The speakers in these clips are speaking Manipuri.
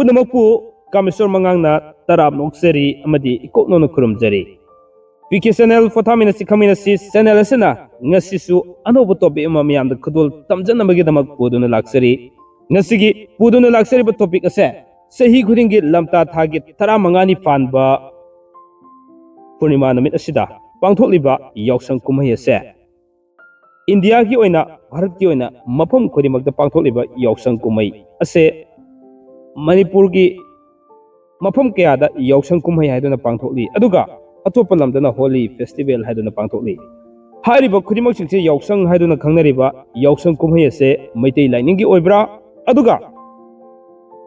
ꯄꯨꯝꯅꯃꯛꯄꯨ ꯀꯥꯃꯦꯁꯣꯔ ꯃꯉꯥꯡꯅ ꯇꯔꯥꯞ ꯅꯣꯛꯆꯔꯤ ꯑꯃꯗꯤ ꯏꯀꯣꯛꯅꯣꯅ ꯈꯨꯔꯨꯝꯖꯔꯤ ꯄꯤꯀꯦ ꯆꯦꯅꯦꯜ ꯐꯣꯊꯥꯃꯤꯟꯅꯁꯤ ꯈꯪꯃꯤꯟꯅꯁꯤ ꯆꯦꯅꯦꯜ ꯑꯁꯤꯅ ꯉꯁꯤꯁꯨ ꯑꯅꯧꯕ ꯇꯣꯄꯤꯛ ꯑꯃ ꯃꯌꯥꯝꯗ ꯈꯨꯗꯣꯜ ꯇꯝꯖꯅꯕꯒꯤꯗꯃꯛ ꯄꯨꯗꯨꯅ ꯂꯥꯛꯆꯔꯤ ꯉꯁꯤꯒꯤ ꯄꯨꯗꯨꯅ ꯂꯥꯛꯆꯔꯤꯕ ꯇꯣꯄꯤꯛ ꯑꯁꯦ ꯆꯍꯤ ꯈꯨꯗꯤꯡꯒꯤ ꯂꯝꯇꯥ ꯊꯥꯒꯤ 15ꯅꯤ ꯄꯥꯟꯕ ꯄꯨꯔꯅꯤꯃꯥ ꯅꯨꯃꯤꯠ ꯑꯁꯤꯗ ꯄꯥꯡꯊꯣꯛꯂꯤꯕ ꯌꯥꯎꯁꯪ ꯀꯨꯝꯍꯩ ꯑꯁꯦ ꯏꯟꯗꯤꯌꯥꯒꯤ ꯑꯣꯏꯅ ꯚꯥꯔꯠꯀꯤ ꯑꯣꯏꯅ ꯃꯐꯝ ꯈꯨꯗꯤꯡꯃꯛꯇ ꯄꯥꯡꯊꯣꯛꯂꯤꯕ ꯌꯥꯎꯁꯪ ꯀꯨꯝꯍꯩ ꯑꯁꯦ ꯃꯅꯤꯄꯨꯔꯒꯤ ꯃꯐꯝ ꯀꯌꯥꯗ ꯌꯥꯎꯁꯪ ꯀꯨꯝꯍꯩ ꯍꯥꯏꯗꯨꯅ ꯄꯥꯡꯊꯣꯛꯂꯤ ꯑꯗꯨꯒ ꯑꯇꯣꯞꯄ ꯂꯝꯗꯅ ꯍꯣꯂꯤ ꯐꯦꯁꯇꯤꯚꯦꯜ ꯍꯥꯏꯗꯨꯅ ꯄꯥꯡꯊꯣꯛꯂꯤ ꯍꯥꯏꯔꯤꯕ ꯈꯨꯗꯤꯡꯃꯛꯁꯤꯡꯁꯦ ꯌꯥꯎꯁꯪ ꯍꯥꯏꯗꯨꯅ ꯈꯪꯅꯔꯤꯕ ꯌꯥꯎꯁꯪ ꯀꯨꯝꯍꯩ ꯑꯁꯦ ꯃꯩꯇꯩ ꯂꯥꯏꯅꯤꯡꯒꯤ ꯑꯣꯏꯕ꯭ꯔꯥ ꯑꯗꯨꯒ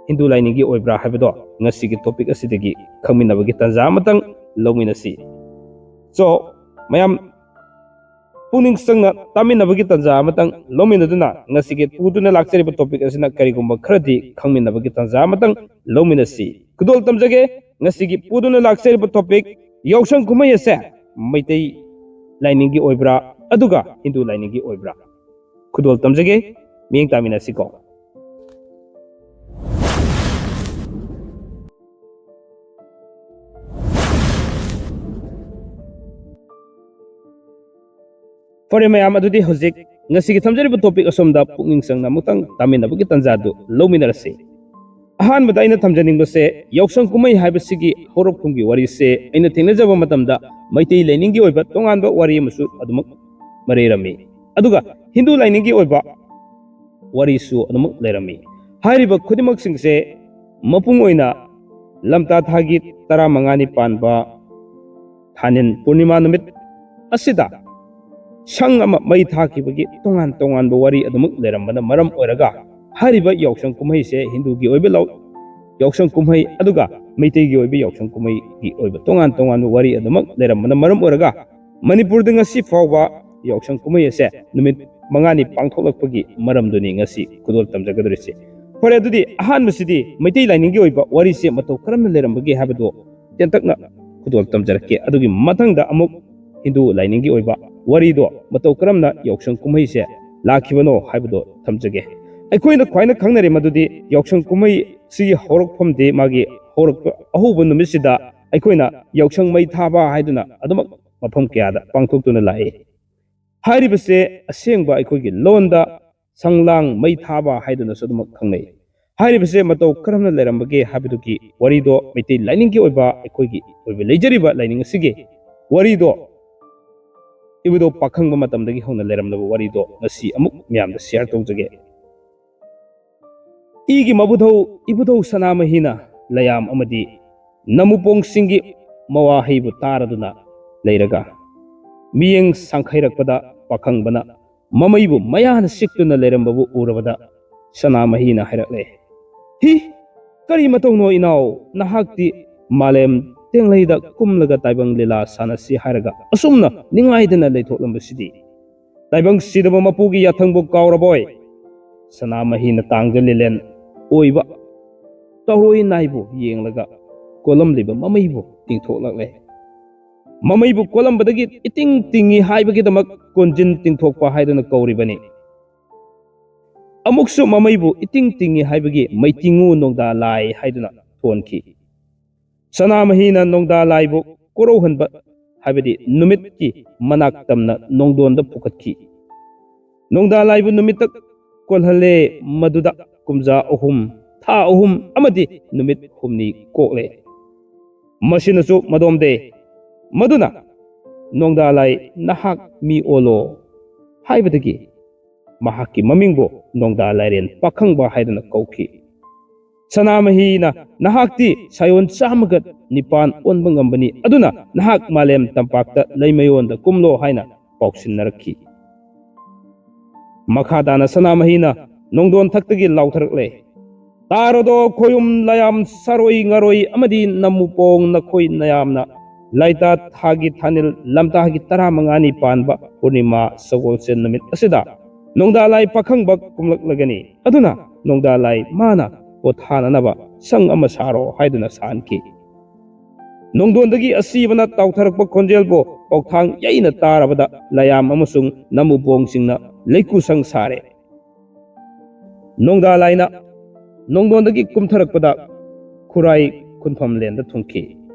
ꯍꯤꯟꯗꯨ ꯂꯥꯏꯅꯤꯡꯒꯤ ꯑꯣꯏꯕ꯭ꯔꯥ ꯍꯥꯏꯕꯗꯣ ꯉꯁꯤꯒꯤ ꯇꯣꯄꯤꯛ ꯑꯁꯤꯗꯒꯤ ꯈꯪꯃꯤꯟꯅꯕꯒꯤ ꯇꯥꯟꯖꯥ ꯑꯃꯇꯪ ꯂꯧꯃꯤꯟꯅꯁꯤ ꯃꯌꯥꯝ ꯄꯨꯛꯅꯤꯡ ꯆꯪꯅ ꯇꯥꯃꯤꯟꯅꯕꯒꯤ ꯇꯥꯟꯖꯥ ꯑꯃꯇꯪ ꯂꯧꯃꯤꯟꯅꯗꯨꯅ ꯉꯁꯤꯒꯤ ꯄꯨꯗꯨꯅ ꯂꯥꯛꯆꯔꯤꯕ ꯇꯣꯄꯤꯛ ꯑꯁꯤꯅ ꯀꯔꯤꯒꯨꯝꯕ ꯈꯔꯗꯤ ꯈꯪꯃꯤꯟꯅꯕꯒꯤ ꯇꯥꯟꯖꯥ ꯑꯃꯇꯪ ꯂꯧꯃꯤꯟꯅꯁꯤ ꯈꯨꯗꯣꯜ ꯇꯝꯖꯒꯦ ꯉꯁꯤꯒꯤ ꯄꯨꯗꯨꯅ ꯂꯥꯛꯆꯔꯤꯕ ꯇꯣꯄꯤꯛ ꯌꯥꯎꯁꯪ ꯀꯨꯝꯍꯩ ꯑꯁꯦ ꯃꯩꯇꯩ ꯂꯥꯏꯅꯤꯡꯒꯤ ꯑꯣꯏꯕ꯭ꯔꯥ ꯑꯗꯨꯒ ꯍꯤꯟꯗꯨ ꯂꯥꯏꯅꯤꯡꯒꯤ ꯑꯣꯏꯕ꯭ꯔꯥ ꯈꯨꯗꯣꯜ ꯇꯝꯖꯒꯦ ꯃꯤꯠꯌꯦꯡ ꯇꯥꯃꯤꯟꯅꯁꯤꯀꯣ ꯐꯔꯦ ꯃꯌꯥꯝ ꯑꯗꯨꯗꯤ ꯍꯧꯖꯤꯛ ꯉꯁꯤꯒꯤ ꯊꯝꯖꯔꯤꯕ ꯇꯣꯄꯤꯛ ꯑꯁꯣꯝꯗ ꯄꯨꯛꯅꯤꯡ ꯆꯪꯅ ꯑꯃꯨꯛꯇꯪ ꯇꯥꯃꯤꯟꯅꯕꯒꯤ ꯇꯥꯟꯖꯥꯗꯨ ꯂꯧꯃꯤꯟꯅꯔꯁꯤ ꯑꯍꯥꯟꯕꯗ ꯑꯩꯅ ꯊꯝꯖꯅꯤꯡꯕꯁꯦ ꯌꯥꯎꯁꯪ ꯀꯨꯝꯍꯩ ꯍꯥꯏꯕꯁꯤꯒꯤ ꯍꯧꯔꯛꯐꯝꯒꯤ ꯋꯥꯔꯤꯁꯦ ꯑꯩꯅ ꯊꯦꯡꯅꯖꯕ ꯃꯇꯝꯗ ꯃꯩꯇꯩ ꯂꯥꯏꯅꯤꯡꯒꯤ ꯑꯣꯏꯕ ꯇꯣꯉꯥꯟꯕ ꯋꯥꯔꯤ ꯑꯃꯁꯨ ꯑꯗꯨꯃꯛ ꯃꯔꯩꯔꯝꯃꯤ ꯑꯗꯨꯒ ꯍꯤꯟꯗꯨ ꯂꯥꯏꯅꯤꯡꯒꯤ ꯑꯣꯏꯕ ꯋꯥꯔꯤꯁꯨ ꯑꯗꯨꯃꯛ ꯂꯩꯔꯝꯃꯤ ꯍꯥꯏꯔꯤꯕ ꯈꯨꯗꯤꯡꯃꯛꯁꯤꯡꯁꯦ ꯃꯄꯨꯡ ꯑꯣꯏꯅ ꯂꯝꯇꯥ ꯊꯥꯒꯤ 15ꯅꯤ ꯄꯥꯟꯕ ꯊꯥꯅꯤꯟ ꯄꯨꯔꯅꯤꯃꯥ ꯅꯨꯃꯤꯠ ꯑꯁꯤꯗ ꯁꯪ ꯑꯃ ꯃꯩ ꯊꯥꯈꯤꯕꯒꯤ ꯇꯣꯉꯥꯟ ꯇꯣꯉꯥꯟꯕ ꯋꯥꯔꯤ ꯑꯗꯨꯃꯛ ꯂꯩꯔꯝꯕꯅ ꯃꯔꯝ ꯑꯣꯏꯔꯒ ꯍꯥꯏꯔꯤꯕ ꯌꯥꯎꯁꯪ ꯀꯨꯝꯍꯩꯁꯦ ꯍꯤꯟꯗꯨꯒꯤ ꯑꯣꯏꯕ ꯌꯥꯎꯁꯪ ꯀꯨꯝꯍꯩ ꯑꯗꯨꯒ ꯃꯩꯇꯩꯒꯤ ꯑꯣꯏꯕ ꯌꯥꯎꯁꯪ ꯀꯨꯝꯍꯩꯒꯤ ꯑꯣꯏꯕ ꯇꯣꯉꯥꯟ ꯇꯣꯉꯥꯟꯕ ꯋꯥꯔꯤ ꯑꯗꯨꯃꯛ ꯂꯩꯔꯝꯕꯅ ꯃꯔꯝ ꯑꯣꯏꯔꯒ ꯃꯅꯤꯄꯨꯔꯗ ꯉꯁꯤ ꯐꯥꯎꯕ ꯌꯥꯎꯁꯪ ꯀꯨꯝꯍꯩ ꯑꯁꯦ ꯅꯨꯃꯤꯠ 5ꯅꯤ ꯄꯥꯡꯊꯣꯛꯂꯛꯄꯒꯤ ꯃꯔꯝꯗꯨꯅꯤ ꯉꯁꯤ ꯈꯨꯗꯣꯜ ꯇꯝꯖꯒꯗꯧꯔꯤꯁꯦ ꯐꯔꯦ ꯑꯗꯨꯗꯤ ꯑꯍꯥꯟꯕꯁꯤꯗꯤ ꯃꯩꯇꯩ ꯂꯥꯏꯅꯤꯡꯒꯤ ꯑꯣꯏꯕ ꯋꯥꯔꯤꯁꯦ ꯃꯇꯧ ꯀꯔꯝꯅ ꯂꯩꯔꯝꯕꯒꯦ ꯍꯥꯏꯕꯗꯣ ꯇꯦꯟꯇꯛꯅ ꯈꯨꯗꯣꯜ ꯇꯝꯖꯔꯛꯀꯦ ꯑꯗꯨꯒꯤ ꯃꯊꯪꯗ ꯑꯃꯨꯛ ꯍꯤꯟꯗꯨ ꯂꯥꯏꯅꯤꯡꯒꯤ ꯑꯣꯏꯕ ꯋꯥꯔꯤꯗꯣ ꯃꯇꯧ ꯀꯔꯝꯅ ꯌꯥꯎꯁꯪ ꯀꯨꯝꯍꯩꯁꯦ ꯂꯥꯛꯈꯤꯕꯅꯣ ꯍꯥꯏꯕꯗꯣ ꯊꯝꯖꯒꯦ ꯑꯩꯈꯣꯏꯅ ꯈ꯭ꯋꯥꯏꯅ ꯈꯪꯅꯔꯤ ꯃꯗꯨꯗꯤ ꯌꯥꯎꯁꯪ ꯀꯨꯝꯍꯩ ꯁꯤꯒꯤ ꯍꯧꯔꯛꯐꯝꯗꯤ ꯃꯥꯒꯤ ꯍꯧꯔꯛꯄ ꯑꯍꯧꯕ ꯅꯨꯃꯤꯠꯁꯤꯗ ꯑꯩꯈꯣꯏꯅ ꯌꯥꯎꯁꯪ ꯃꯩ ꯊꯥꯕ ꯍꯥꯏꯗꯨꯅ ꯑꯗꯨꯃꯛ ꯃꯐꯝ ꯀꯌꯥꯗ ꯄꯥꯡꯊꯣꯛꯇꯨꯅ ꯂꯥꯛꯏ ꯍꯥꯏꯔꯤꯕꯁꯦ ꯑꯁꯦꯡꯕ ꯑꯩꯈꯣꯏꯒꯤ ꯂꯣꯟꯗ ꯁꯪꯂꯥꯡ ꯃꯩ ꯊꯥꯕ ꯍꯥꯏꯗꯨꯅꯁꯨ ꯑꯗꯨꯃꯛ ꯈꯪꯅꯩ ꯍꯥꯏꯔꯤꯕꯁꯦ ꯃꯇꯧ ꯀꯔꯝꯅ ꯂꯩꯔꯝꯕꯒꯦ ꯍꯥꯏꯕꯗꯨꯒꯤ ꯋꯥꯔꯤꯗꯣ ꯃꯩꯇꯩ ꯂꯥꯏꯅꯤꯡꯒꯤ ꯑꯣꯏꯕ ꯑꯩꯈꯣꯏꯒꯤ ꯑꯣꯏꯕ ꯂꯩꯖꯔꯤꯕ ꯂꯥꯏꯅꯤꯡ ꯑꯁꯤꯒꯤ ꯋꯥꯔꯤꯗꯣ ꯏꯕꯨꯙꯧ ꯄꯥꯈꯪꯕ ꯃꯇꯝꯗꯒꯤ ꯍꯧꯅ ꯂꯩꯔꯝꯂꯕ ꯋꯥꯔꯤꯗꯣ ꯉꯁꯤ ꯑꯃꯨꯛ ꯃꯌꯥꯝꯗ ꯁꯤꯌꯔ ꯇꯧꯖꯒꯦ ꯏꯒꯤ ꯃꯕꯨꯙꯧ ꯏꯕꯨꯙꯧ ꯁꯅꯥꯃꯍꯤꯅ ꯂꯌꯥꯝ ꯑꯃꯗꯤ ꯅꯃꯨꯄꯣꯡꯁꯤꯡꯒꯤ ꯃꯋꯥꯍꯩꯕꯨ ꯇꯥꯔꯗꯨꯅ ꯂꯩꯔꯒ ꯃꯤꯠꯌꯦꯡ ꯁꯥꯡꯈꯩꯔꯛꯄꯗ ꯄꯥꯈꯪꯕꯅ ꯃꯃꯩꯕꯨ ꯃꯌꯥꯅ ꯁꯤꯛꯇꯨꯅ ꯂꯩꯔꯝꯕꯕꯨ ꯎꯔꯕꯗ ꯁꯅꯥꯃꯍꯤꯅ ꯍꯥꯏꯔꯛꯂꯦ ꯍꯤ ꯀꯔꯤ ꯃꯇꯧꯅꯣ ꯏꯅꯥꯎ ꯅꯍꯥꯛꯇꯤ ꯃꯥꯂꯦꯝ ꯇꯦꯡꯂꯩꯗ ꯀꯨꯝꯂꯒ ꯇꯥꯏꯕꯪ ꯂꯤꯂꯥ ꯁꯥꯟꯅꯁꯤ ꯍꯥꯏꯔꯒ ꯑꯁꯨꯝꯅ ꯅꯤꯡꯉꯥꯏꯗꯅ ꯂꯩꯊꯣꯛꯂꯝꯕꯁꯤꯗꯤ ꯇꯥꯏꯕꯪ ꯁꯤꯗꯕ ꯃꯄꯨꯒꯤ ꯌꯥꯊꯪꯕꯨ ꯀꯥꯎꯔꯕꯣꯏ ꯁꯅꯥꯃꯍꯤꯅ ꯇꯥꯡꯖ ꯂꯤꯂꯦꯟ ꯑꯣꯏꯕ ꯇꯧꯔꯣꯏ ꯅꯥꯏꯕꯨ ꯌꯦꯡꯂꯒ ꯀꯣꯜꯂꯝꯂꯤꯕ ꯃꯃꯩꯕꯨ ꯇꯤꯡꯊꯣꯛꯂꯛꯂꯦ ꯃꯃꯩꯕꯨ ꯀꯣꯜꯂꯝꯕꯗꯒꯤ ꯏꯇꯤꯡ ꯇꯤꯡꯉꯤ ꯍꯥꯏꯕꯒꯤꯗꯃꯛ ꯀꯣꯟꯖꯤꯟ ꯇꯤꯡꯊꯣꯛꯄ ꯍꯥꯏꯗꯨꯅ ꯀꯧꯔꯤꯕꯅꯤ ꯑꯃꯨꯛꯁꯨ ꯃꯃꯩꯕꯨ ꯏꯇꯤꯡ ꯇꯤꯡꯉꯤ ꯍꯥꯏꯕꯒꯤ ꯃꯩꯇꯤꯡꯉꯨ ꯅꯣꯡꯗꯥ ꯂꯥꯏ ꯍꯥꯏꯗꯨꯅ ꯊꯣꯟꯈꯤ ꯁꯅꯥꯃꯍꯤꯅ ꯅꯣꯡꯗꯥ ꯂꯥꯏꯕꯨ ꯀꯣꯔꯧꯍꯟꯕ ꯍꯥꯏꯕꯗꯤ ꯅꯨꯃꯤꯠꯀꯤ ꯃꯅꯥꯛ ꯇꯝꯅ ꯅꯣꯡꯗꯣꯟꯗ ꯄꯨꯈꯠꯈꯤ ꯅꯣꯡꯗꯥ ꯂꯥꯏꯕꯨ ꯅꯨꯃꯤꯠꯇ ꯀꯣꯜꯍꯜꯂꯦ ꯃꯗꯨꯗ ꯀꯨꯝꯖꯥ 3 ꯊꯥ 3 ꯑꯃꯗꯤ ꯅꯨꯃꯤꯠ 6ꯅꯤ ꯀꯣꯛꯂꯦ ꯃꯁꯤꯅꯁꯨ ꯃꯗꯣꯝꯗꯦ ꯃꯗꯨꯅ ꯅꯣꯡꯗꯥ ꯂꯥꯏ ꯅꯍꯥꯛ ꯃꯤ ꯑꯣꯜꯂꯣ ꯍꯥꯏꯕꯗꯒꯤ ꯃꯍꯥꯛꯀꯤ ꯃꯃꯤꯡꯕꯨ ꯅꯣꯡꯗꯥ ꯂꯥꯏꯔꯦꯟ ꯄꯥꯈꯪꯕ ꯍꯥꯏꯗꯨꯅ ꯀꯧꯈꯤ ꯁꯅꯥꯃꯍꯤꯅ ꯅꯍꯥꯛꯇꯤ ꯁꯥꯌꯣꯟ 109 ꯑꯣꯟꯕ ꯉꯝꯕꯅꯤ ꯑꯗꯨꯅ ꯅꯍꯥꯛ ꯃꯥꯂꯦꯝ ꯇꯝꯄꯥꯛꯇ ꯂꯩꯃꯌꯣꯟꯗ ꯀꯨꯝꯂꯣ ꯍꯥꯏꯅ ꯄꯥꯎꯁꯤꯟꯅꯔꯛꯈꯤ ꯃꯈꯥ ꯇꯥꯅ ꯁꯅꯥꯃꯍꯤꯅ ꯅꯣꯡꯗꯣꯟ ꯊꯛꯇꯒꯤ ꯂꯥꯎꯊꯔꯛꯂꯦ ꯇꯥꯔꯣꯗꯣ ꯈꯣꯌꯨꯝ ꯂꯌꯥꯝ ꯁꯥꯔꯣꯏ ꯉꯥꯔꯣꯏ ꯑꯃꯗꯤ ꯅꯃꯨꯄꯣꯡ ꯅꯈꯣꯏ ꯅꯌꯥꯝꯅ ꯂꯥꯏꯇꯥ ꯊꯥꯒꯤ ꯊꯥꯅꯤꯜ ꯂꯝꯇꯥꯒꯤ 15ꯅꯤ ꯄꯥꯟꯕ ꯄꯨꯔꯅꯤꯃꯥ ꯁꯒꯣꯜꯁꯦꯟ ꯅꯨꯃꯤꯠ ꯑꯁꯤꯗ ꯅꯣꯡꯗꯥ ꯂꯥꯏ ꯄꯥꯈꯪꯕ ꯀꯨꯝꯂꯛꯂꯒꯅꯤ ꯑꯗꯨꯅ ꯅꯣꯡꯗꯥ ꯂꯥꯏ ꯃꯥꯅ ꯄꯣꯊꯥꯅꯅꯕ ꯁꯪ ꯑꯃ ꯁꯥꯔꯣ ꯍꯥꯏꯗꯨꯅ ꯁꯥꯍꯟꯈꯤ ꯅꯣꯡꯗꯣꯟꯗꯒꯤ ꯑꯁꯤꯕꯅ ꯇꯥꯎꯊꯔꯛꯄ ꯈꯣꯟꯖꯦꯜꯕꯨ ꯄꯥꯎꯊꯥꯡ ꯌꯩꯅ ꯇꯥꯔꯕꯗ ꯂꯌꯥꯝ ꯑꯃꯁꯨꯡ ꯅꯃꯨꯄꯣꯡꯁꯤꯡꯅ ꯂꯩꯀꯨ ꯁꯪ ꯁꯥꯔꯦ ꯅꯣꯡꯗꯥ ꯂꯥꯏꯅ ꯅꯣꯡꯗꯣꯟꯗꯒꯤ ꯀꯨꯝꯊꯔꯛꯄꯗ ꯈꯨꯔꯥꯏ ꯈꯨꯟꯐꯝ ꯂꯦꯟꯗ ꯊꯨꯡꯈꯤ꯫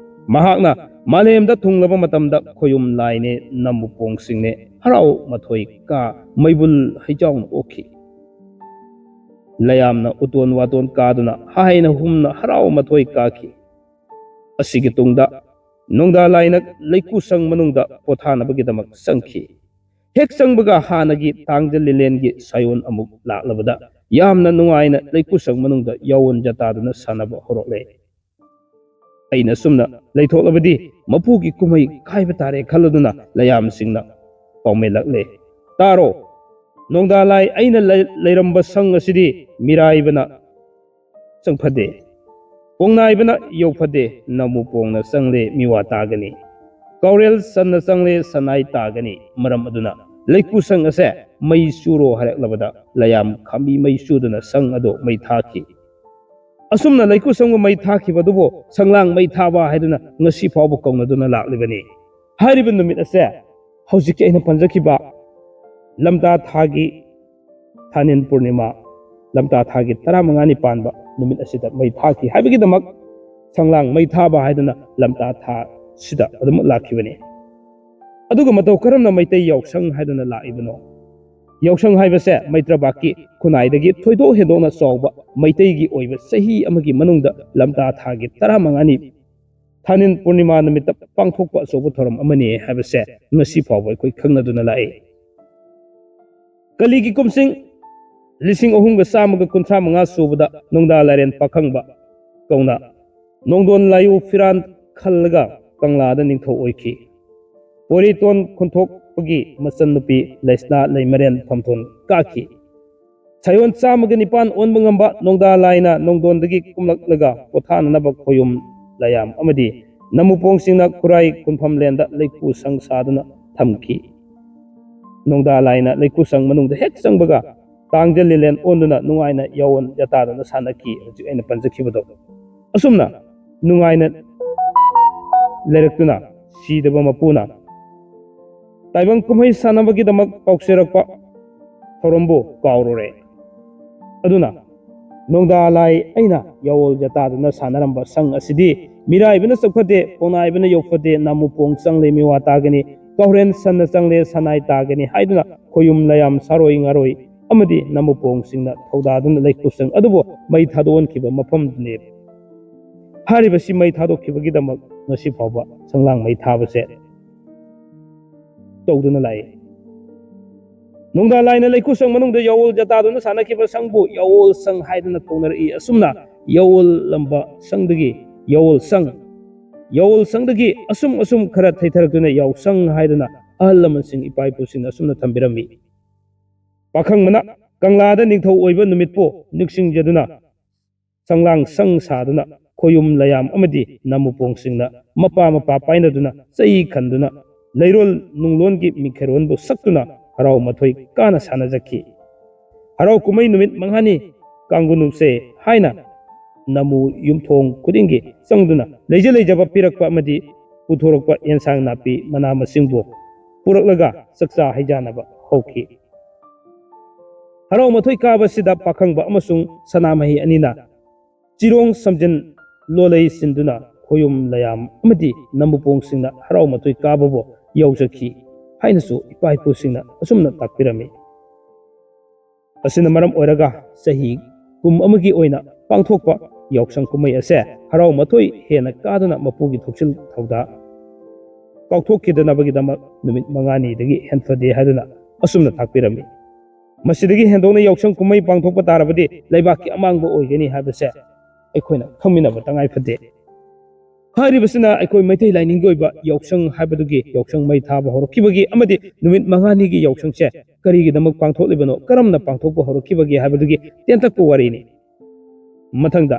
ꯃꯍꯥꯛꯅ ꯃꯥꯂꯦꯝꯗ ꯊꯨꯡꯂꯕ ꯃꯇꯝꯗ ꯈꯣꯌꯨꯝ ꯂꯥꯏꯅꯦ ꯅꯝꯕꯨꯄꯣꯡꯁꯤꯡꯅꯦ ꯍꯔꯥꯎ ꯃꯊꯣꯏ ꯀꯥ ꯃꯩꯕꯨꯜ ꯍꯩꯖꯥꯎꯅ ꯑꯣꯛꯈꯤ꯫ ꯂꯌꯥꯝꯅ ꯎꯇꯣꯟ ꯋꯥꯇꯣꯟ ꯀꯥꯗꯨꯅ ꯍꯥꯏꯅ ꯍꯨꯝꯅ ꯍꯔꯥꯎ ꯃꯊꯣꯏ ꯀꯥꯈꯤ꯫ ꯑꯁꯤꯒꯤ ꯇꯨꯡꯗ ꯅꯣꯡꯗꯥ ꯂꯥꯏꯅ ꯂꯩꯀꯨꯁꯪ ꯃꯅꯨꯡꯗ ꯄꯣꯊꯥꯅꯕꯒꯤꯗꯃꯛ ꯆꯪꯈꯤ꯫ ꯍꯦꯛ ꯆꯪꯕꯒ ꯍꯥꯟꯅꯒꯤ ꯇꯥꯡꯖ ꯂꯤꯂꯦꯟꯒꯤ ꯁꯥꯌꯣꯟ ꯑꯃꯨꯛ ꯂꯥꯛꯂꯕꯗ ꯌꯥꯝꯅ ꯅꯨꯡꯉꯥꯏꯅ ꯂꯩꯀꯨꯁꯪ ꯃꯅꯨꯡꯗ ꯌꯥꯎꯑꯣꯟ ꯖꯇꯥꯗꯨꯅ ꯁꯥꯟꯅꯕ ꯍꯧꯔꯛꯂꯦ꯫ ꯑꯩꯅ ꯁꯨꯝꯅ ꯂꯩꯊꯣꯛꯂꯕꯗꯤ ꯃꯄꯨꯒꯤ ꯀꯨꯝꯍꯩ ꯀꯥꯏꯕ ꯇꯥꯔꯦ ꯈꯜꯂꯗꯨꯅ ꯂꯌꯥꯝꯁꯤꯡꯅ ꯄꯥꯎꯃꯦꯜꯂꯛꯂꯦ꯫ ꯇꯥꯔꯣ, ꯅꯣꯡꯗꯥ ꯂꯥꯏ ꯑꯩꯅ ꯂꯩꯔꯝꯕ ꯁꯪ ꯑꯁꯤꯗꯤ ꯃꯤꯔꯥꯏꯕꯅ ꯆꯪꯐꯗꯦ, ꯄꯣꯡꯅꯥꯏꯕꯅ ꯌꯧꯐꯗꯦ, ꯅꯃꯨ ꯄꯣꯡꯅ ꯆꯪꯂꯦ ꯃꯤꯋꯥ ꯇꯥꯒꯅꯤ, ꯀꯥꯎꯔꯦꯜ ꯁꯟꯅ ꯆꯪꯂꯦ ꯁꯅꯥꯏ ꯇꯥꯒꯅꯤ꯫ ꯃꯔꯝ ꯑꯗꯨꯅ ꯂꯩꯀꯨ ꯁꯪ ꯑꯁꯦ ꯃꯩ ꯆꯨꯔꯣ ꯍꯥꯏꯔꯛꯂꯕꯗ ꯂꯌꯥꯝ ꯈꯥꯝꯕꯤ ꯃꯩ ꯆꯨꯗꯨꯅ ꯁꯪ ꯑꯗꯨ ꯃꯩ ꯊꯥꯈꯤ꯫ ꯑꯁꯨꯝꯅ ꯂꯩꯀꯨ ꯁꯪꯕꯨ ꯃꯩ ꯊꯥꯈꯤꯕꯗꯨꯕꯨ ꯁꯪꯂꯥꯡ ꯃꯩ ꯊꯥꯕ ꯍꯥꯏꯗꯨꯅ ꯉꯁꯤ ꯐꯥꯎꯕ ꯀꯧꯅꯗꯨꯅ ꯂꯥꯛꯂꯤꯕꯅꯤ꯫ ꯍꯥꯏꯔꯤꯕ ꯅꯨꯃꯤꯠ ꯑꯁꯦ ꯍꯧꯖꯤꯛꯀꯤ ꯑꯩꯅ ꯄꯟꯖꯈꯤꯕ ꯂꯝꯇꯥ ꯊꯥꯒꯤ ꯊꯥꯅꯤꯟ ꯄꯨꯔꯅꯤꯃꯥ, ꯂꯝꯇꯥ ꯊꯥꯒꯤ 15ꯅꯤ ꯄꯥꯟꯕ ꯅꯨꯃꯤꯠ ꯑꯁꯤꯗ ꯃꯩ ꯊꯥꯈꯤ ꯍꯥꯏꯕꯒꯤꯗꯃꯛ ꯁꯪꯂꯥꯡ ꯃꯩ ꯊꯥꯕ ꯍꯥꯏꯗꯨꯅ ꯂꯝꯇꯥ ꯊꯥꯁꯤꯗ ꯑꯗꯨꯃꯛ ꯂꯥꯛꯈꯤꯕꯅꯤ꯫ ꯑꯗꯨꯒ ꯃꯇꯧ ꯀꯔꯝꯅ ꯃꯩꯇꯩ ꯌꯥꯎꯁꯪ ꯍꯥꯏꯗꯨꯅ ꯂꯥꯛꯏꯕꯅꯣ? ꯌꯥꯎꯁꯪ ꯍꯥꯏꯕꯁꯦ ꯃꯩꯇ꯭ꯔꯕꯥꯛꯀꯤ ꯈꯨꯟꯅꯥꯏꯗꯒꯤ ꯊꯣꯏꯗꯣꯛ ꯍꯦꯟꯗꯣꯛꯅ ꯆꯥꯎꯕ ꯃꯩꯇꯩꯒꯤ ꯑꯣꯏꯕ ꯆꯍꯤ ꯑꯃꯒꯤ ꯃꯅꯨꯡꯗ ꯂꯝꯇꯥ ꯊꯥꯒꯤ 15ꯅꯤ ꯊꯥꯅꯤꯟ ꯄꯨꯔꯅꯤꯃꯥ ꯅꯨꯃꯤꯠꯇ ꯄꯥꯡꯊꯣꯛꯄ ꯑꯆꯧꯕ ꯊꯧꯔꯝ ꯑꯃꯅꯤ ꯍꯥꯏꯕꯁꯦ ꯉꯁꯤ ꯐꯥꯎꯕ ꯑꯩꯈꯣꯏ ꯈꯪꯅꯗꯨꯅ ꯂꯥꯛꯏ꯫ ꯀꯂꯤꯒꯤ ꯀꯨꯝꯁꯤꯡ 3135 ꯁꯨꯕꯗ ꯅꯣꯡꯗꯥ ꯂꯥꯏꯔꯦꯟ ꯄꯥꯈꯪꯕ ꯀꯧꯅ ꯅꯣꯡꯗꯣꯟ ꯂꯥꯏꯌꯨ ꯐꯤꯔꯥꯟ ꯈꯜꯂꯒ ꯀꯪꯂꯥꯗ ꯅꯤꯡꯊꯧ ꯑꯣꯏꯈꯤ꯫ ꯄꯣꯏꯔꯩꯇꯣꯟ ꯈꯨꯟꯊꯣꯛꯄꯒꯤ ꯃꯆꯟꯅꯨꯄꯤ ꯂꯩꯁꯅꯥ ꯂꯩꯃꯔꯦꯟ ꯐꯝꯊꯣꯟ ꯀꯥꯈꯤ꯫ ꯁꯥꯌꯣꯟ 109 ꯑꯣꯟꯕ ꯉꯝꯕ ꯅꯣꯡꯗꯥ ꯂꯥꯏꯅ ꯅꯣꯡꯗꯣꯟꯗꯒꯤ ꯀꯨꯝꯂꯛꯂꯒ ꯄꯣꯊꯥꯅꯅꯕ ꯈꯣꯌꯨꯝ ꯂꯌꯥꯝ ꯑꯃꯗꯤ ꯅꯝꯕꯨꯄꯣꯡꯁꯤꯡꯅ ꯈꯨꯔꯥꯏ ꯈꯨꯟꯐꯝ ꯂꯦꯟꯗ ꯂꯩꯀꯨ ꯁꯪ ꯁꯥꯗꯨꯅ ꯊꯝꯈꯤ꯫ ꯅꯣꯡꯗꯥ ꯂꯥꯏꯅ ꯂꯩꯀꯨ ꯁꯪ ꯃꯅꯨꯡꯗ ꯍꯦꯛ ꯆꯪꯕꯒ ꯇꯥꯡꯖ ꯂꯤꯂꯦꯟ ꯑꯣꯟꯗꯨꯅ ꯅꯨꯡꯉꯥꯏꯅ ꯌꯥꯎꯑꯣꯟ ꯖꯇꯥꯗꯨꯅ ꯁꯥꯟꯅꯈꯤ꯫ ꯍꯧꯖꯤꯛ ꯑꯩꯅ ꯄꯟꯖꯈꯤꯕꯗꯣ ꯑꯁꯨꯝꯅ ꯅꯨꯡꯉꯥꯏꯅ ꯂꯩꯔꯛꯇꯨꯅ ꯁꯤꯗꯕ ꯃꯄꯨꯅ ꯇꯥꯏꯕꯪ ꯀꯨꯝꯍꯩ ꯁꯥꯟꯅꯕꯒꯤꯗꯃꯛ ꯀꯥꯎꯆꯔꯛꯄ ꯊꯧꯔꯝꯕꯨ ꯀꯥꯎꯔꯨꯔꯦ꯫ ꯑꯗꯨꯅ ꯅꯣꯡꯗꯥ ꯂꯥꯏ ꯑꯩꯅ ꯌꯥꯑꯣꯜ ꯖꯇꯥꯗꯨꯅ ꯁꯥꯟꯅꯔꯝꯕ ꯁꯪ ꯑꯁꯤꯗꯤ ꯃꯤꯔꯥꯏꯕꯅ ꯆꯪꯐꯗꯦ, ꯄꯣꯡꯅꯥꯏꯕꯅ ꯌꯧꯐꯗꯦ, ꯅꯥꯃꯨꯄꯣꯡ ꯆꯪꯂꯦ ꯃꯤꯋꯥ ꯇꯥꯒꯅꯤ, ꯀꯥꯎꯔꯦꯟ ꯁꯟꯅ ꯆꯪꯂꯦ ꯁꯅꯥꯏ ꯇꯥꯒꯅꯤ ꯍꯥꯏꯗꯨꯅ ꯈꯣꯌꯨꯝ ꯂꯌꯥꯝ ꯁꯥꯔꯣꯏ ꯉꯥꯔꯣꯏ ꯑꯃꯗꯤ ꯅꯥꯃꯨꯄꯣꯡꯁꯤꯡꯅ ꯊꯧꯗꯥꯗꯨꯅ ꯂꯩꯀꯨ ꯁꯪ ꯑꯗꯨꯕꯨ ꯃꯩ ꯊꯥꯗꯣꯛꯍꯟꯈꯤꯕ ꯃꯐꯝꯗꯨꯅꯤ꯫ ꯍꯥꯏꯔꯤꯕꯁꯤ ꯃꯩ ꯊꯥꯗꯣꯛꯈꯤꯕꯒꯤꯗꯃꯛ ꯉꯁꯤ ꯐꯥꯎꯕ ꯁꯪꯂꯥꯡ ꯃꯩ ꯊꯥꯕꯁꯦ ꯇꯧꯗꯨꯅ ꯂꯥꯛꯏ꯫ ꯅꯣꯡꯗꯥ ꯂꯥꯏꯅ ꯂꯩꯀꯨ ꯁꯪ ꯃꯅꯨꯡꯗ ꯌꯥꯑꯣꯜ ꯖꯇꯥꯗꯨꯅ ꯁꯥꯟꯅꯈꯤꯕ ꯁꯪꯕꯨ ꯌꯥꯑꯣꯜ ꯁꯪ ꯍꯥꯏꯗꯨꯅ ꯀꯧꯅꯔꯛꯏ꯫ ꯑꯁꯨꯝꯅ ꯌꯥꯑꯣꯜꯂꯝꯕ ꯁꯪꯗꯒꯤ ꯌꯥꯑꯣꯜ ꯁꯪ, ꯌꯥꯑꯣꯜ ꯁꯪꯗꯒꯤ ꯑꯁꯨꯝ ꯈꯔ ꯊꯩꯊꯔꯛꯇꯨꯅ ꯌꯥꯎꯁꯪ ꯍꯥꯏꯗꯨꯅ ꯑꯍꯜ ꯂꯃꯟꯁꯤꯡ ꯏꯄꯥ ꯏꯄꯨꯁꯤꯡꯅ ꯑꯁꯨꯝꯅ ꯊꯝꯕꯤꯔꯝꯃꯤ꯫ ꯄꯥꯈꯪꯕꯅ ꯀꯪꯂꯥꯗ ꯅꯤꯡꯊꯧ ꯑꯣꯏꯕ ꯅꯨꯃꯤꯠꯄꯨ ꯅꯤꯡꯁꯤꯡꯖꯗꯨꯅ ꯁꯪꯂꯥꯡ ꯁꯪ ꯁꯥꯗꯨꯅ ꯈꯣꯌꯨꯝ ꯂꯌꯥꯝ ꯑꯃꯗꯤ ꯅꯥꯃꯨꯄꯣꯡꯁꯤꯡꯅ ꯃꯄꯥ ꯄꯥꯏꯅꯗꯨꯅ ꯆꯩ ꯈꯟꯗꯨꯅ ꯂꯩꯔꯣꯜ ꯅꯨꯡꯂꯣꯟꯒꯤ ꯃꯤꯡꯈꯩꯔꯣꯟꯕꯨ ꯁꯛꯇꯨꯅ ꯍꯔꯥꯎ ꯃꯊꯣꯏ ꯀꯥꯅ ꯁꯥꯟꯅꯖꯈꯤ꯫ ꯍꯔꯥꯎ ꯀꯨꯝꯍꯩ ꯅꯨꯃꯤꯠ 5ꯅꯤ ꯀꯥꯡꯒꯨꯅꯨꯡꯁꯦ ꯍꯥꯏꯅ ꯅꯃꯨ ꯌꯨꯝꯊꯣꯡ ꯈꯨꯗꯤꯡꯒꯤ ꯆꯪꯗꯨꯅ ꯂꯩꯖꯕ ꯄꯤꯔꯛꯄ ꯑꯃꯗꯤ ꯄꯨꯊꯣꯔꯛꯄ ꯑꯦꯟꯁꯥꯡ ꯅꯥꯄꯤ ꯃꯅꯥ ꯃꯁꯤꯡꯕꯨ ꯄꯨꯔꯛꯂꯒ ꯆꯥꯛꯆꯥ ꯍꯩꯖꯥꯅꯕ ꯍꯧꯈꯤ꯫ ꯍꯔꯥꯎ ꯃꯊꯣꯏ ꯀꯥꯕꯁꯤꯗ ꯄꯥꯈꯪꯕ ꯑꯃꯁꯨꯡ ꯁꯅꯥꯃꯍꯤ ꯑꯅꯤꯅ ꯆꯤꯔꯣꯡ ꯁꯝꯖꯤꯟ ꯂꯣꯂꯩ ꯁꯤꯟꯗꯨꯅ ꯈꯣꯌꯨꯝ ꯂꯌꯥꯝ ꯑꯃꯗꯤ ꯅꯝꯕꯨꯄꯣꯡꯁꯤꯡꯅ ꯍꯔꯥꯎ ꯃꯊꯣꯏ ꯀꯥꯕꯕꯨ ꯌꯥꯎꯖꯈꯤ ꯍꯥꯏꯅꯁꯨ ꯏꯄꯥ ꯏꯄꯨꯁꯤꯡꯅ ꯑꯁꯨꯝꯅ ꯇꯥꯛꯄꯤꯔꯝꯃꯤ꯫ ꯑꯁꯤꯅ ꯃꯔꯝ ꯑꯣꯏꯔꯒ ꯆꯍꯤ ꯀꯨꯝ ꯑꯃꯒꯤ ꯑꯣꯏꯅ ꯄꯥꯡꯊꯣꯛꯄ ꯌꯥꯎꯁꯪ ꯀꯨꯝꯍꯩ ꯑꯁꯦ ꯍꯔꯥꯎ ꯃꯊꯣꯏ ꯍꯦꯟꯅ ꯀꯥꯗꯨꯅ ꯃꯄꯨꯒꯤ ꯊꯧꯁꯤꯜ ꯊꯧꯗꯥ ꯀꯥꯎꯊꯣꯛꯈꯤꯗꯅꯕꯒꯤꯗꯃꯛ ꯅꯨꯃꯤꯠ 5ꯅꯤꯗꯒꯤ ꯍꯦꯟꯐꯗꯦ ꯍꯥꯏꯗꯨꯅ ꯑꯁꯨꯝꯅ ꯇꯥꯛꯄꯤꯔꯝꯃꯤ꯫ ꯃꯁꯤꯗꯒꯤ ꯍꯦꯟꯗꯣꯛꯅ ꯌꯥꯎꯁꯪ ꯀꯨꯝꯍꯩ ꯄꯥꯡꯊꯣꯛꯄ ꯇꯥꯔꯕꯗꯤ ꯂꯩꯕꯥꯛꯀꯤ ꯑꯃꯥꯡꯕ ꯑꯣꯏꯒꯅꯤ ꯍꯥꯏꯕꯁꯦ ꯑꯩꯈꯣꯏꯅ ꯈꯪꯃꯤꯟꯅꯕ ꯇꯉꯥꯏ ꯐꯗꯦ꯫ ꯍꯥꯏꯔꯤꯕꯁꯤꯅ ꯑꯩꯈꯣꯏ ꯃꯩꯇꯩ ꯂꯥꯏꯅꯤꯡꯒꯤ ꯑꯣꯏꯕ ꯌꯥꯎꯁꯪ ꯍꯥꯏꯕꯗꯨꯒꯤ ꯌꯥꯎꯁꯪ ꯃꯩ ꯊꯥꯕ ꯍꯧꯔꯛꯈꯤꯕꯒꯤ ꯑꯃꯗꯤ ꯅꯨꯃꯤꯠ 5ꯅꯤꯒꯤ ꯌꯥꯎꯁꯪꯁꯦ ꯀꯔꯤꯒꯤꯗꯃꯛ ꯄꯥꯡꯊꯣꯛꯂꯤꯕꯅꯣ, ꯀꯔꯝꯅ ꯄꯥꯡꯊꯣꯛꯄ ꯍꯧꯔꯛꯈꯤꯕꯒꯦ ꯍꯥꯏꯕꯗꯨꯒꯤ ꯇꯦꯟꯇꯛꯄ ꯋꯥꯔꯤꯅꯤ꯫ ꯃꯊꯪꯗ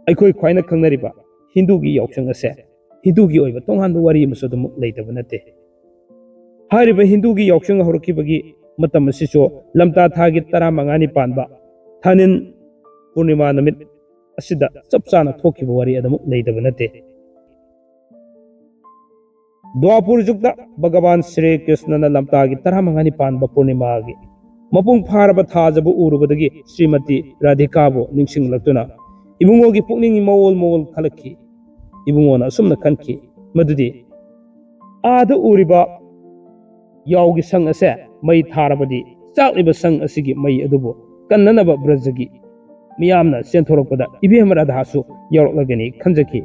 ꯑꯩꯈꯣꯏ ꯈ꯭ꯋꯥꯏꯅ ꯈꯪꯅꯔꯤꯕ ꯍꯤꯟꯗꯨꯒꯤ ꯌꯥꯎꯁꯪ ꯑꯁꯦ ꯍꯤꯟꯗꯨꯒꯤ ꯑꯣꯏꯕ ꯇꯣꯉꯥꯟꯕ ꯋꯥꯔꯤ ꯑꯃꯁꯨ ꯑꯗꯨꯃꯛ ꯂꯩꯇꯕ ꯅꯠꯇꯦ꯫ ꯍꯥꯏꯔꯤꯕ ꯍꯤꯟꯗꯨꯒꯤ ꯌꯥꯎꯁꯪ ꯍꯧꯔꯛꯈꯤꯕꯒꯤ ꯃꯇꯝ ꯑꯁꯤꯁꯨ ꯂꯝꯇꯥ ꯊꯥꯒꯤ 15ꯅꯤ ꯄꯥꯟꯕ ꯊꯥꯅꯤꯟ ꯄꯨꯔꯅꯤꯃꯥ ꯅꯨꯃꯤꯠ ꯑꯁꯤꯗ ꯆꯞ ꯆꯥꯅ ꯊꯣꯛꯈꯤꯕ ꯋꯥꯔꯤ ꯑꯗꯨꯃꯛ ꯂꯩꯇꯕ ꯅꯠꯇꯦ꯫ ꯗ꯭ꯋꯥꯄꯨꯔ ꯌꯨꯒꯇ ꯚꯒꯋꯥꯟ ꯁ꯭ꯔꯤ ꯀ꯭ꯔꯤꯁꯅꯅ ꯂꯝꯇꯥꯒꯤ 15ꯅꯤ ꯄꯥꯟꯕ ꯄꯨꯔꯅꯤꯃꯥꯒꯤ ꯃꯄꯨꯡ ꯐꯥꯔꯕ ꯊꯥꯖꯕꯨ ꯎꯔꯨꯕꯗꯒꯤ Shrimati ꯔꯥꯙꯤꯀꯥꯕꯨ ꯅꯤꯡꯁꯤꯡꯂꯛꯇꯨꯅ Ibungogi pukningi mawol khalakki. Ibungona asumna khanki madudi aada uriba yaugi sang ase mai tharabadi chakliba sang asigi mai adubo kannanaba brajagi miyamna senthorokpada ibem radhasu yaroklagani khanjaki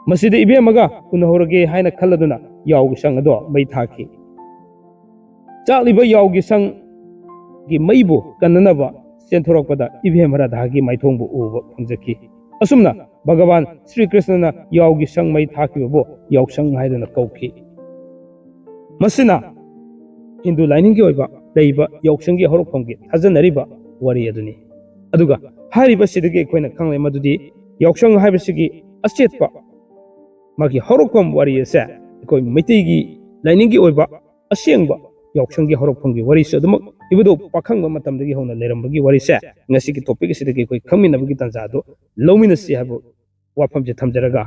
masida ibemaga unahorage haina khalladuna yaugi sang ado mai thaki chakliba yaugi sang gi maibu kannanaba senthorokpada ibem radhagi maithongbu uba phungjaki asumna Bhagavan Sri Krishna yaugi sang mai thakibabu yausang haiduna kauki masina Hindu lainingi oiba leiba yausanggi horokphomgi thajanariba wari aduni aduga hariba sidagi koina khangle madudi yausang haibasigi achetpa magi horokphom wari ase koi meiteigi lainingi oiba asengba yausanggi horokphomgi wari se adum ibudo pakhangba matamdagi hona lerambagi wari se ngasigi topic sidagi koi khangminabagi tanjado lowminasi habu wafamje thamjaraga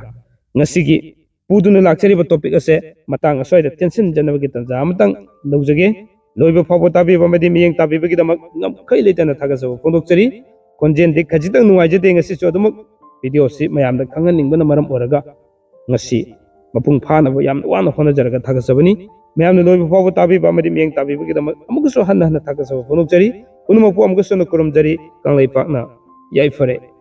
ngasigi puduna lakchariba topic ase matang aswaida tension janabagi tanja amatang lawjage loiba phabo tabi bamadi miyeng tabi bagi damak ngam khai leitana thagaso pondokchari konjen de khajitang nuaije de ngasi so adum video si mayamda khangan ningbana maram oraga ngasi mapung phana bo yam wana hona jaraga thagasabani mayamna loiba phabo tabi bamadi miyeng tabi bagi damak amukuso hanna hanna thagaso pondokchari unuma pu amukuso no kurum jari kanglai pakna yai fare